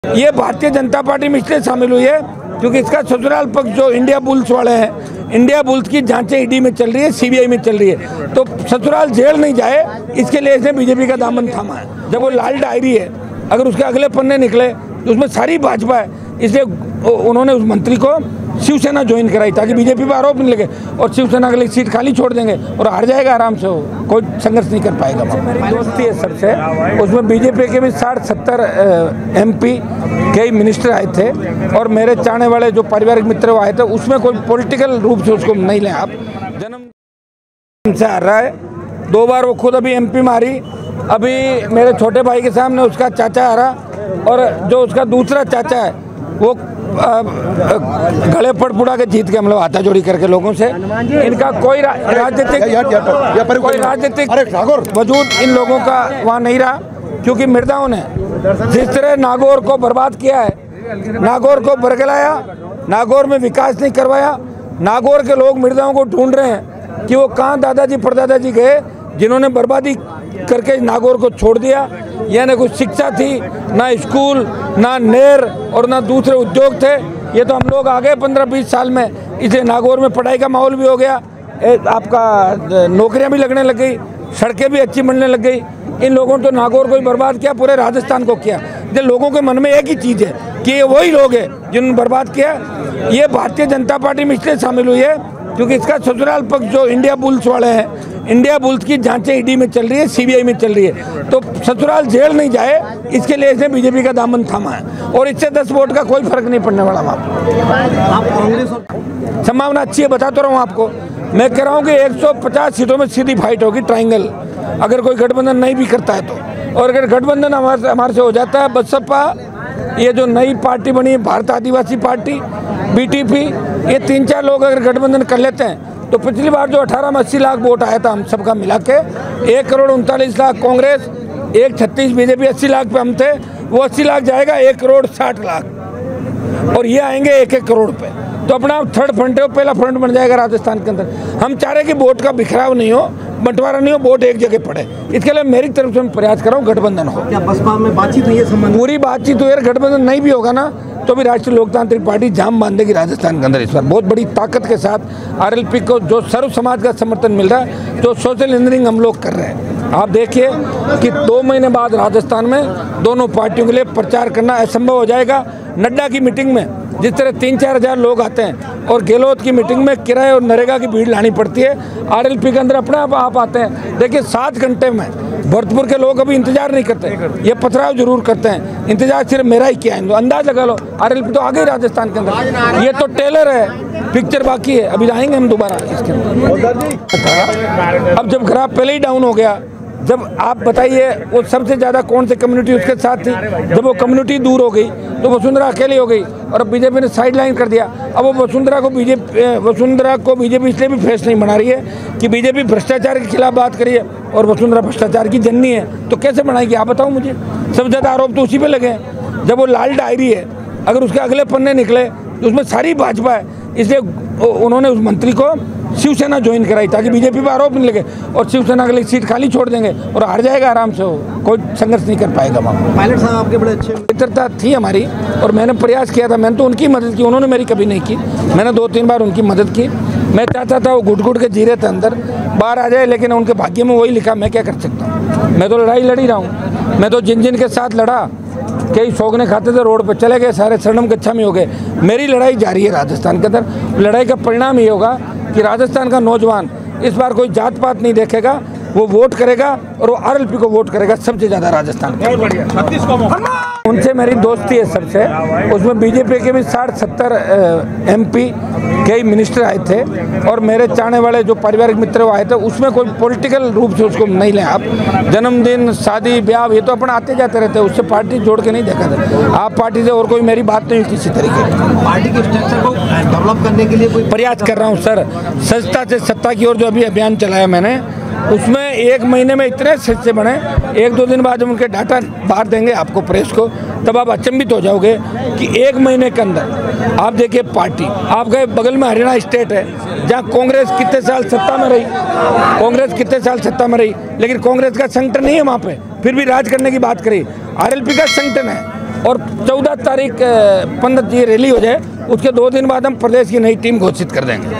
ये भारतीय जनता पार्टी में इसलिए शामिल हुई है क्योंकि इसका ससुराल पक्ष जो इंडिया बुल्स वाले हैं, इंडिया बुल्स की जांचें ईडी में चल रही है, सीबीआई में चल रही है, तो ससुराल जेल नहीं जाए इसके लिए इसने बीजेपी का दामन थामा है। जब वो लाल डायरी है, अगर उसके अगले पन्ने निकले तो उसमें सारी भाजपा है, इसलिए उन्होंने उस मंत्री को शिवसेना ज्वाइन कराई ताकि बीजेपी पर आरोप नहीं लगे और शिवसेना के लिए सीट खाली छोड़ देंगे और हार जाएगा आराम से, वो कोई संघर्ष नहीं कर पाएगा। मेरी दोस्ती है सबसे, उसमें बीजेपी के भी 60-70 MP कई मिनिस्टर आए थे और मेरे चाहने वाले जो पारिवारिक मित्र आए थे, उसमें कोई पॉलिटिकल रूप से उसको नहीं लें आप। जन्म से हार रहा है, 2 बार वो खुद अभी MP मारी, अभी मेरे छोटे भाई के सामने उसका चाचा हारा और जो उसका दूसरा चाचा है वो गले पड़ पुड़ा के जीत के हम लोग हाथा जोड़ी करके लोगों से। इनका कोई राजनीतिक वजूद इन लोगों का वहाँ नहीं रहा, क्योंकि मृदाओं ने जिस तरह नागौर को बर्बाद किया है, नागौर को बरगलाया, नागौर में विकास नहीं करवाया। नागौर के लोग मृदाओं को ढूंढ रहे हैं कि वो कहाँ दादाजी परदादाजी गए जिन्होंने बर्बादी करके नागौर को छोड़ दिया। यह न कुछ शिक्षा थी, ना स्कूल, ना नहर और ना दूसरे उद्योग थे। ये तो हम लोग आ गए 15-20 साल में, इसे नागौर में पढ़ाई का माहौल भी हो गया, आपका नौकरियां भी लगने लग गई, सड़कें भी अच्छी बनने लग गई। इन लोगों ने तो नागौर को ही बर्बाद किया, पूरे राजस्थान को किया। जो लोगों के मन में एक ही चीज़ है कि ये वही लोग हैं जिन्होंने बर्बाद किया। ये भारतीय जनता पार्टी में इसलिए शामिल हुई है क्योंकि इसका ससुराल पक्ष जो इंडिया बुल्स वाले हैं, इंडिया बुल्स की जांचें ईडी में चल रही है, सीबीआई में चल रही है, तो ससुराल जेल नहीं जाए इसके लिए इसने बीजेपी का दामन थामा है और इससे 10 वोट का कोई फर्क नहीं पड़ने वाला। आप कांग्रेस संभावना अच्छी है, बता तो रहा हूँ आपको। मैं कह रहा हूँ कि 150 सीटों में सीधी फाइट होगी, ट्राइंगल, अगर कोई गठबंधन नहीं भी करता है तो। और अगर गठबंधन हमारे से हो जाता है, बसपा, ये जो नई पार्टी बनी है भारत आदिवासी पार्टी, BTP, ये 3-4 लोग अगर गठबंधन कर लेते हैं तो पिछली बार जो 18 में 80 लाख वोट आया था हम सबका मिला के, 1,39,00,000 कांग्रेस, 1,36 बीजेपी, 80 लाख पे हम थे, वो 80 लाख जाएगा 1,60,00,000 और ये आएंगे 1-1 करोड़ पे। तो अपना थर्ड फ्रंट है, पहला फ्रंट बन जाएगा राजस्थान के अंदर। हम चाह रहे कि वोट का बिखराव नहीं हो, बंटवारा नहीं हो, वोट एक जगह पड़े। इसके लिए मेरी तरफ से मैं प्रयास कर रहा हूँ गठबंधन हो। क्या बसपा में बातचीत हुई है? पूरी बातचीत हुई है। गठबंधन नहीं भी होगा ना तो भी राष्ट्रीय लोकतांत्रिक पार्टी जाम बांधेगी राजस्थान के अंदर। इस बार बहुत बड़ी ताकत के साथ RLP को जो सर्व समाज का समर्थन मिल रहा है, जो सोशल इंजीनियरिंग हम लोग कर रहे हैं। आप देखिए कि 2 महीने बाद राजस्थान में दोनों पार्टियों के लिए प्रचार करना असंभव हो जाएगा। नड्डा की मीटिंग में जिस तरह 3-4 हज़ार लोग आते हैं और गहलोत की मीटिंग में किराए और नरेगा की भीड़ लानी पड़ती है, RLP के अंदर अपने आप आते हैं। देखिए 7 घंटे में भरतपुर के लोग अभी इंतजार नहीं करते, ये पथराव जरूर करते हैं। इंतजार सिर्फ मेरा ही किया है, अंदाज लगा लो, RLP तो आ गई राजस्थान के अंदर। ये तो टेलर है, पिक्चर बाकी है, अभी आएंगे हम दोबारा इसके अंदर। अब जब ग्राफ पहले ही डाउन हो गया, जब आप बताइए वो सबसे ज़्यादा कौन सी कम्युनिटी उसके साथ थी, जब वो कम्युनिटी दूर हो गई तो वसुंधरा अकेली हो गई और अब बीजेपी ने साइड लाइन कर दिया। अब वो वसुंधरा को बीजेपी इसलिए भी फेस नहीं बना रही है कि बीजेपी भ्रष्टाचार के खिलाफ बात करी है और वसुंधरा भ्रष्टाचार की जननी है, तो कैसे बनाएगी आप बताओ मुझे। सबसे ज़्यादा आरोप तो उसी पे लगे हैं। जब वो लाल डायरी है, अगर उसके अगले पन्ने निकले तो उसमें सारी भाजपा है, इसलिए उन्होंने उस मंत्री को शिवसेना ज्वाइन कराई ताकि बीजेपी पर आरोप नहीं लगे और शिवसेना के लिए सीट खाली छोड़ देंगे और हार जाएगा आराम से, वो कोई संघर्ष नहीं कर पाएगा। पायलट साहब आपके बड़े अच्छे मित्रता थी हमारी और मैंने प्रयास किया था, मैंने तो उनकी मदद की, उन्होंने मेरी कभी नहीं की। मैंने 2-3 बार उनकी मदद की। मैं चाहता था वो घुट के जी रहे थे अंदर, बाहर आ जाए, लेकिन उनके भाग्य में वही लिखा। मैं क्या कर सकता हूँ, मैं तो लड़ाई लड़ ही रहा हूँ। मैं तो जिन के साथ लड़ा, कई सौगने खाते थे, रोड पर चले गए, सारे शरणम गच्छा में हो गए। मेरी लड़ाई जारी है राजस्थान के अंदर। लड़ाई का परिणाम ये होगा कि राजस्थान का नौजवान इस बार कोई जात पात नहीं देखेगा, वो वोट करेगा और वो RLP को वोट करेगा सबसे ज़्यादा राजस्थान में। उनसे मेरी दोस्ती है सबसे, उसमें बीजेपी के भी 60-70 MP कई मिनिस्टर आए थे और मेरे चाहने वाले जो पारिवारिक मित्र आए थे, उसमें कोई पॉलिटिकल रूप से उसको नहीं लें आप। जन्मदिन, शादी, ब्याह, ये तो अपन आते जाते रहते हैं, उससे पार्टी जोड़ के नहीं देखा था। आप पार्टी से और कोई मेरी बात नहीं हुई किसी तरीके की। पार्टी के स्ट्रक्चर को डेवलप करने के लिए कोई प्रयास कर रहा हूँ सर। सस्ता से सत्ता की ओर जो अभी अभियान चलाया मैंने, उसमें 1 महीने में इतने सस्ते बने, 1-2 दिन बाद जब उनके डाटा बाहर देंगे आपको प्रेस को, तब आप अचंभित हो जाओगे कि 1 महीने के अंदर आप देखिए पार्टी, आपके बगल में हरियाणा स्टेट है जहाँ कांग्रेस कितने साल सत्ता में रही, लेकिन कांग्रेस का संगठन नहीं है वहाँ पे, फिर भी राज करने की बात करी। RLP का संगठन है, और 14 तारीख 15 ये रैली हो जाए, उसके 2 दिन बाद हम प्रदेश की नई टीम घोषित कर देंगे।